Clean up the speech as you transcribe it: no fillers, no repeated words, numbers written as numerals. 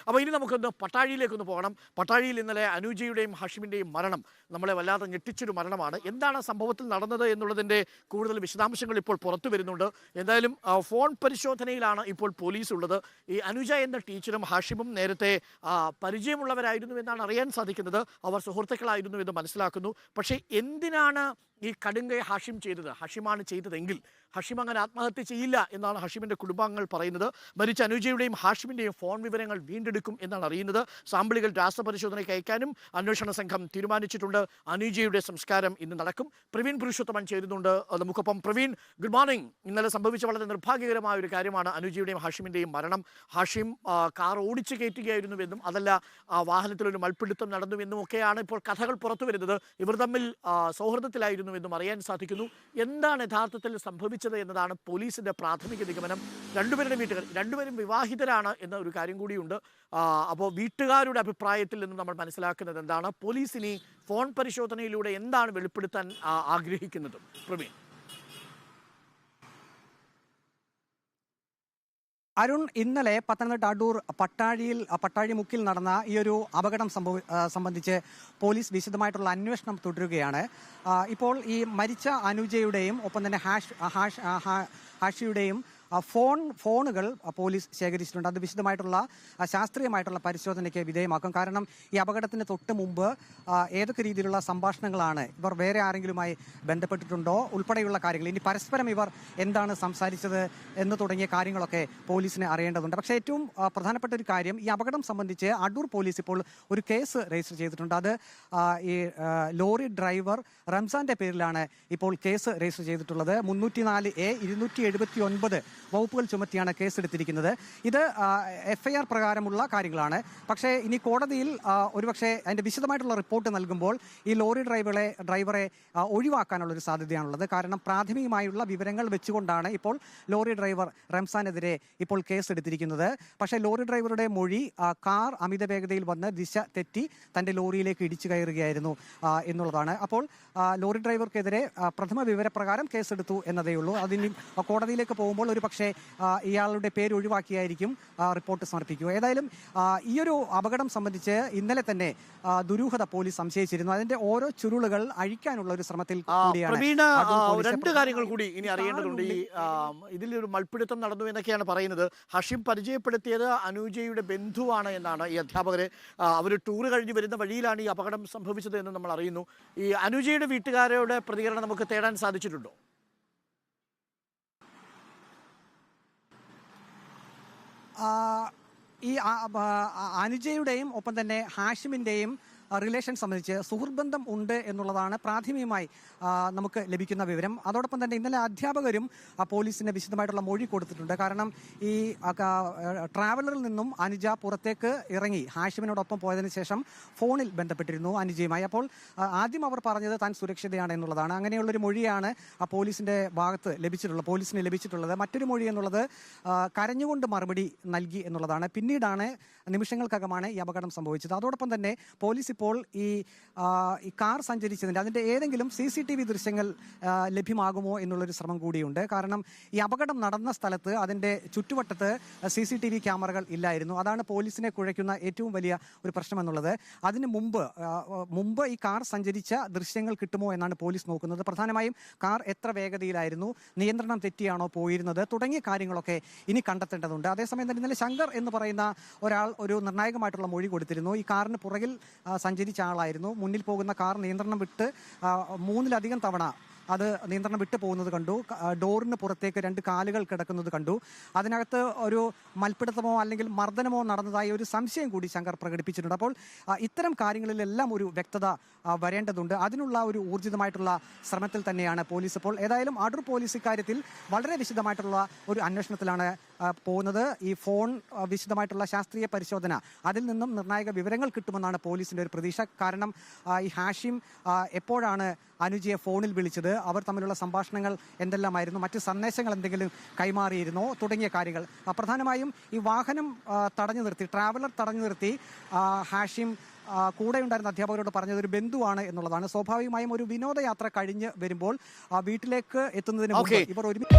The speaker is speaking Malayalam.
അപ്പോൾ ഇനി നമുക്കൊന്ന് പട്ടാഴിയിലേക്കൊന്ന് പോകണം. പട്ടാഴിയിൽ ഇന്നലെ അനൂജയുടെയും ഹാഷിമിൻ്റെയും മരണം നമ്മളെ വല്ലാതെ ഞെട്ടിച്ചൊരു മരണമാണ്. എന്താണ് സംഭവത്തിൽ നടന്നത് എന്നുള്ളതിൻ്റെ കൂടുതൽ വിശദാംശങ്ങൾ ഇപ്പോൾ പുറത്തു വരുന്നുണ്ട്. എന്തായാലും ഫോൺ പരിശോധനയിലാണ് ഇപ്പോൾ പോലീസ് ഉള്ളത്. ഈ അനുജ എന്ന ടീച്ചറും ഹാഷിമും നേരത്തെ പരിചയമുള്ളവരായിരുന്നു എന്നാണ് അറിയാൻ സാധിക്കുന്നത്. അവർ സുഹൃത്തുക്കളായിരുന്നു എന്ന് മനസ്സിലാക്കുന്നു. പക്ഷേ എന്തിനാണ് ഈ കടുങ്കൈ ഹാഷിം ചെയ്തത്? ഹാഷിമാണ് ചെയ്തതെങ്കിൽ ഹാഷിം അങ്ങനെ ആത്മഹത്യ ചെയ്യില്ല എന്നാണ് ഹാഷിമിൻ്റെ കുടുംബാംഗങ്ങൾ പറയുന്നത്. മരിച്ച അനുജയുടെയും ഹാഷിമിൻ്റെയും ഫോൺ വിവരങ്ങൾ വീണ്ടെടുക്കും എന്നാണ് അറിയുന്നത്. സാമ്പിളുകൾ രാസപരിശോധനയ്ക്ക് അയക്കാനും അന്വേഷണ സംഘം തീരുമാനിച്ചിട്ടുണ്ട്. അനുജയുടെ സംസ്കാരം ഇന്ന് നടക്കും. പ്രവീൺ പുരുഷോത്തമൻ ചേരുന്നുണ്ട് നമുക്കൊപ്പം. Praveen, good morning. ഇന്നലെ സംഭവിച്ച വളരെ നിർഭാഗ്യകരമായ ഒരു കാര്യമാണ് അനുജയുടെയും ഹാഷിമിൻ്റെയും മരണം. ഹാഷിം കാർ ഓടിച്ച് കയറ്റുകയായിരുന്നുവെന്നും അതല്ല വാഹനത്തിലൊരു മൽപ്പിടുത്തം നടന്നുവെന്നും ഒക്കെയാണ് ഇപ്പോൾ കഥകൾ പുറത്തു വരുന്നത്. ഇവർ തമ്മിൽ സൗഹൃദത്തിലായിരുന്നുവെന്നും അറിയാൻ സാധിക്കുന്നു. എന്താണ് യഥാർത്ഥത്തിൽ സംഭവിച്ചത് എന്നതാണ് പോലീസിന്റെ പ്രാഥമിക നിഗമനം. രണ്ടുപേരും വിവാഹിതരാണ് എന്ന ഒരു കാര്യം കൂടിയുണ്ട്. അപ്പോൾ വീട്ടുകാരുടെ അഭിപ്രായത്തിൽ നിന്ന് നമ്മൾ മനസ്സിലാക്കുന്നത് എന്താണ്? പോലീസ് ഇനി ഫോൺ പരിശോധനയിലൂടെ എന്താണ് വെളിപ്പെടുത്താൻ ആഗ്രഹിക്കുന്നത്? പ്രവീൺ. അരുൺ, ഇന്നലെ പത്തനംതിട്ട അടൂർ പട്ടാഴി മുക്കിൽ നടന്ന ഈ ഒരു അപകടം സംബന്ധിച്ച് പോലീസ് വിശദമായിട്ടുള്ള അന്വേഷണം തുടരുകയാണ്. ഇപ്പോൾ ഈ മരിച്ച അനുജയുടെയും ഒപ്പം തന്നെ ഹാഷിയുടെയും ഫോണുകൾ പോലീസ് ശേഖരിച്ചിട്ടുണ്ട്. അത് വിശദമായിട്ടുള്ള ശാസ്ത്രീയമായിട്ടുള്ള പരിശോധനയ്ക്ക് വിധേയമാക്കും. കാരണം ഈ അപകടത്തിന് തൊട്ട് മുമ്പ് ഏതൊക്കെ രീതിയിലുള്ള സംഭാഷണങ്ങളാണ്, ഇവർ വേറെ ആരെങ്കിലുമായി ബന്ധപ്പെട്ടിട്ടുണ്ടോ ഉൾപ്പെടെയുള്ള കാര്യങ്ങൾ, ഇനി പരസ്പരം ഇവർ എന്താണ് സംസാരിച്ചത് എന്ന് തുടങ്ങിയ കാര്യങ്ങളൊക്കെ പോലീസിന് അറിയേണ്ടതുണ്ട്. പക്ഷേ ഏറ്റവും പ്രധാനപ്പെട്ട ഒരു കാര്യം, ഈ അപകടം സംബന്ധിച്ച് അടൂർ പോലീസ് ഇപ്പോൾ ഒരു കേസ് രജിസ്റ്റർ ചെയ്തിട്ടുണ്ട്. അത് ഈ ലോറി ഡ്രൈവർ റംസാന്റെ പേരിലാണ് ഇപ്പോൾ കേസ് രജിസ്റ്റർ ചെയ്തിട്ടുള്ളത്. 304A 279 വകുപ്പുകൾ ചുമത്തിയാണ് കേസെടുത്തിരിക്കുന്നത്. ഇത് FIR പ്രകാരമുള്ള കാര്യങ്ങളാണ്. പക്ഷേ ഇനി കോടതിയിൽ ഒരുപക്ഷെ അതിൻ്റെ വിശദമായിട്ടുള്ള റിപ്പോർട്ട് നൽകുമ്പോൾ ഈ ലോറി ഡ്രൈവറെ ഒഴിവാക്കാനുള്ളൊരു സാധ്യതയാണുള്ളത്. കാരണം പ്രാഥമികമായുള്ള വിവരങ്ങൾ വെച്ചുകൊണ്ടാണ് ഇപ്പോൾ ലോറി ഡ്രൈവർ റംസാനെതിരെ ഇപ്പോൾ കേസെടുത്തിരിക്കുന്നത്. പക്ഷേ ലോറി ഡ്രൈവറുടെ മൊഴി, കാർ അമിത വേഗതയിൽ വന്ന് ദിശ തെറ്റി തൻ്റെ ലോറിയിലേക്ക് ഇടിച്ചു കയറുകയായിരുന്നു എന്നുള്ളതാണ്. അപ്പോൾ ലോറി ഡ്രൈവർക്കെതിരെ പ്രഥമ വിവരപ്രകാരം കേസെടുത്തു എന്നതേ ഉള്ളൂ. അതിന് കോടതിയിലേക്ക് പോകുമ്പോൾ ഒരു പക്ഷേ ഇയാളുടെ പേര് ഒഴിവാക്കിയായിരിക്കും റിപ്പോർട്ട് സമർപ്പിക്കുക. ഏതായാലും ഈയൊരു അപകടം സംബന്ധിച്ച് ഇന്നലെ തന്നെ ദുരൂഹത പോലീസ് സംശയിച്ചിരുന്നു. അതിന്റെ ഓരോ ചുരുളുകൾ അഴിക്കാനുള്ള ഒരു ശ്രമത്തിൽ കൂടിയാണ്. രണ്ട് കാര്യങ്ങൾ കൂടി ഇനി അറിയേണ്ടതുണ്ട്. ഈ ഇതിലൊരു മൽപ്പിടുത്തം നടന്നു എന്നൊക്കെയാണ് പറയുന്നത്. ഹാഷിം പരിചയപ്പെടുത്തിയത് അനുജയുടെ ബന്ധുവാണ് എന്നാണ് ഈ അധ്യാപകരെ. അവർ ടൂർ കഴിഞ്ഞ് വരുന്ന വഴിയിലാണ് ഈ അപകടം സംഭവിച്ചത് എന്ന് നമ്മൾ അറിയുന്നു. ഈ അനുജയുടെ വീട്ടുകാരുടെ പ്രതികരണം നമുക്ക് തേടാൻ സാധിച്ചിട്ടുണ്ടോ? ഈ അനുജയുടെയും ഒപ്പം തന്നെ ഹാഷിമിൻ്റെയും റിലേഷൻ സംബന്ധിച്ച് സുഹൃത്ബന്ധം ഉണ്ട് എന്നുള്ളതാണ് പ്രാഥമികമായി നമുക്ക് ലഭിക്കുന്ന വിവരം. അതോടൊപ്പം തന്നെ ഇന്നലെ അധ്യാപകരും പോലീസിന് വിശദമായിട്ടുള്ള മൊഴി കൊടുത്തിട്ടുണ്ട്. കാരണം ഈ ട്രാവലറിൽ നിന്നും അനുജ പുറത്തേക്ക് ഇറങ്ങി ഹാഷിമിനോടൊപ്പം പോയതിനു ശേഷം ഫോണിൽ ബന്ധപ്പെട്ടിരുന്നു അനുജയുമായി. അപ്പോൾ ആദ്യം അവർ പറഞ്ഞത് താൻ സുരക്ഷിതയാണ് എന്നുള്ളതാണ്. അങ്ങനെയുള്ളൊരു മൊഴിയാണ് പോലീസിൻ്റെ ഭാഗത്ത് പോലീസിന് ലഭിച്ചിട്ടുള്ളത്. മറ്റൊരു മൊഴി എന്നുള്ളത് കരഞ്ഞുകൊണ്ട് മറുപടി നൽകി എന്നുള്ളതാണ്. പിന്നീടാണ് നിമിഷങ്ങൾക്കകമാണ് ഈ അപകടം സംഭവിച്ചത്. അതോടൊപ്പം തന്നെ പോലീസ് ഇപ്പോൾ ഈ കാർ സഞ്ചരിച്ചതിൻ്റെ അതിൻ്റെ ഏതെങ്കിലും CCTV ദൃശ്യങ്ങൾ ലഭ്യമാകുമോ എന്നുള്ളൊരു ശ്രമം കൂടിയുണ്ട്. കാരണം ഈ അപകടം നടന്ന സ്ഥലത്ത് അതിൻ്റെ ചുറ്റുവട്ടത്ത് CCTV ക്യാമറകൾ ഇല്ലായിരുന്നു. അതാണ് പോലീസിനെ കുഴയ്ക്കുന്ന ഏറ്റവും വലിയ ഒരു പ്രശ്നം എന്നുള്ളത്. അതിന് മുമ്പ് ഈ കാർ സഞ്ചരിച്ച ദൃശ്യങ്ങൾ കിട്ടുമോ എന്നാണ് പോലീസ് നോക്കുന്നത്. പ്രധാനമായും കാർ എത്ര വേഗതയിലായിരുന്നു, നിയന്ത്രണം തെറ്റിയാണോ പോയിരുന്നത് തുടങ്ങിയ കാര്യങ്ങളൊക്കെ ഇനി കണ്ടെത്തേണ്ടതുണ്ട്. അതേസമയം തന്നെ ഇന്നലെ ശങ്കർ എന്ന് പറയുന്ന ഒരാൾ ഒരു നിർണായകമായിട്ടുള്ള മൊഴി കൊടുത്തിരുന്നു. ഈ കാറിന് പുറകിൽ സഞ്ചരിച്ച ആളായിരുന്നു. മുന്നിൽ പോകുന്ന കാർ നിയന്ത്രണം വിട്ട് 3-ലധികം തവണ അത് നിയന്ത്രണം വിട്ടു പോകുന്നത് കണ്ടു. ഡോറിന് പുറത്തേക്ക് 2 കാലുകൾ കിടക്കുന്നത് കണ്ടു. അതിനകത്ത് ഒരു മൽപ്പിടുത്തമോ അല്ലെങ്കിൽ മർദ്ദനമോ നടന്നതായി ഒരു സംശയം കൂടി ശങ്കർ പ്രകടിപ്പിച്ചിട്ടുണ്ട്. അപ്പോൾ ഇത്തരം കാര്യങ്ങളിലെല്ലാം ഒരു വ്യക്തത വരേണ്ടതുണ്ട്. അതിനുള്ള ഒരു ഊർജിതമായിട്ടുള്ള ശ്രമത്തിൽ തന്നെയാണ് പോലീസ് ഇപ്പോൾ. ഏതായാലും അടൂർ പോലീസ് ഇക്കാര്യത്തിൽ വളരെ വിശദമായിട്ടുള്ള ഒരു അന്വേഷണത്തിലാണ് പോകുന്നത്. ഈ ഫോൺ വിശദമായിട്ടുള്ള ശാസ്ത്രീയ പരിശോധന, അതിൽ നിന്നും നിർണായക വിവരങ്ങൾ കിട്ടുമെന്നാണ് പോലീസിൻ്റെ ഒരു പ്രതീക്ഷ. കാരണം ഈ ഹാഷിം എപ്പോഴാണ് അനുജയെ ഫോണിൽ വിളിച്ചത്, അവർ തമ്മിലുള്ള സംഭാഷണങ്ങൾ എന്തെല്ലാമായിരുന്നു, മറ്റ് സന്ദേശങ്ങൾ എന്തെങ്കിലും കൈമാറിയിരുന്നോ തുടങ്ങിയ കാര്യങ്ങൾ. പ്രധാനമായും ഈ വാഹനം ട്രാവലർ തടഞ്ഞു നിർത്തി ഹാഷിം കൂടെയുണ്ടായിരുന്ന അധ്യാപകരോട് പറഞ്ഞത് ഒരു ബന്ധുവാണ് എന്നുള്ളതാണ്. സ്വാഭാവികമായും ഒരു വിനോദയാത്ര കഴിഞ്ഞ് വരുമ്പോൾ വീട്ടിലേക്ക് എത്തുന്നതിന് മുമ്പ് ഇവർ ഒരുമിച്ച്